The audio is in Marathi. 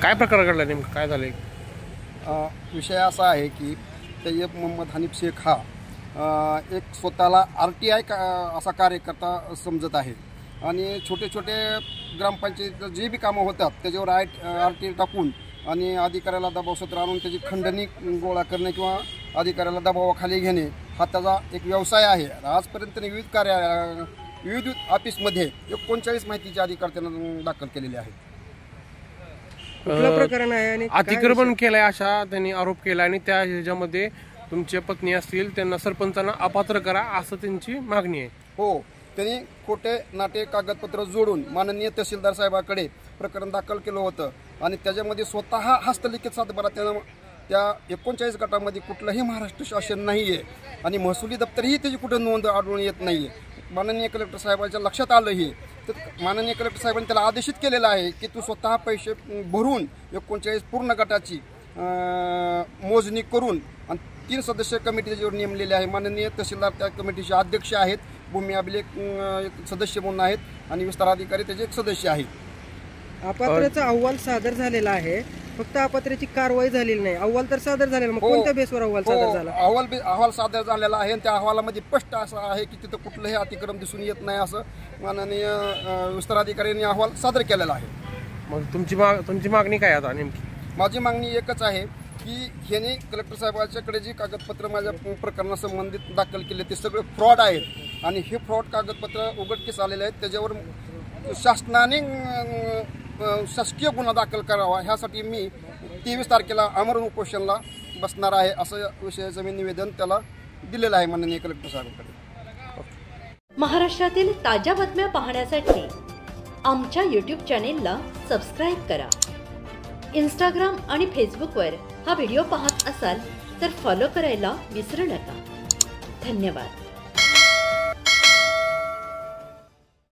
काय प्रकार घडला, नेमकं काय झालं? विषय असा आहे की तय्यब मोहम्मद हनीफ शेख हा एक स्वतःला RTI असा कार्यकर्ता समजत आहे आणि छोटे छोटे ग्रामपंचायत जे बी कामं होतात त्याच्यावर RTI टाकून आणि अधिकाऱ्याला दबावसत्र आणून त्याची खंडणी गोळा करणे किंवा अधिकाऱ्याला दबावाखाली घेणे हा त्याचा एक व्यवसाय आहे. आजपर्यंत विविध ऑफिसमध्ये 39 माहितीचे अधिकार त्यांना दाखल केलेले आहेत. कुठलं प्रकरण आहे आणि अतिक्रमण केलंय अशा त्यांनी आरोप केला आणि त्या ह्याच्यामध्ये तुमच्या पत्नी असतील त्यांना सरपंचांना अपात्र करा असं त्यांची मागणी आहे. हो, त्यांनी खोटे नाटे कागदपत्र जोडून माननीय तहसीलदार साहेबाकडे प्रकरण दाखल केलं होतं आणि त्याच्यामध्ये स्वतः हस्तलिखित सातबारा त्या 39 गटामध्ये कुठलंही महाराष्ट्र शासन नाही आहे आणि महसुली दप्तरही त्याची कुठं नोंद आढळून येत नाही आहे. माननीय कलेक्टर साहेबांच्या लक्षात आलं हे, तर माननीय कलेक्टर साहेबांनी त्याला आदेशित केलेलं आहे की तू स्वतः पैसे भरून 39 पूर्ण गटाची मोजणी करून आणि 3 सदस्य कमिटी त्याच्यावर नेमलेली आहे. माननीय तहसीलदार त्या कमिटीचे अध्यक्ष आहेत, भूमी अभिलेख एक सदस्य म्हणून आहेत आणि विस्तार अधिकारी त्याचे एक सदस्य आहेत. अपात्रचा अहवाल सादर झालेला आहे, फक्त अपात्राची कारवाई झालेली नाही. अहवाल तर सादर झालेला, मग कोणत्या बेसवर अहवाल सादर झाला? अहवाल सादर झालेला आहे आणि त्या अहवालामध्ये स्पष्ट असं आहे की तिथं कुठलंही अतिक्रम दिसून येत नाही असं माननीय विस्तार अधिकाऱ्यांनी अहवाल सादर केलेला आहे. मग तुमची मागणी काय आता नेमकी? माझी मागणी एकच आहे की ह्याने कलेक्टर साहेबांच्याकडे जी कागदपत्र माझ्या प्रकरणासंबंधित दाखल केले ते सगळे फ्रॉड आहेत आणि हे फ्रॉड कागदपत्र उघडकीस आलेले आहेत. त्याच्यावर शासनाने शासकीय गुन्हा दाखल करावा ह्यासाठी मी 23 तारखेला आमरण उपोषणला बसणार आहे असं विषयाचं मी निवेदन त्याला दिलेलं आहे माननीय कलेक्टर साहेबांकडे. महाराष्ट्रातील ताज्या बातम्या पाहण्यासाठी आमच्या YouTube चॅनेलला सबस्क्राईब करा. इंस्टाग्राम आणि फेसबुकवर हा व्हिडिओ पाहत असाल तर फॉलो करायला विसरू नका. धन्यवाद.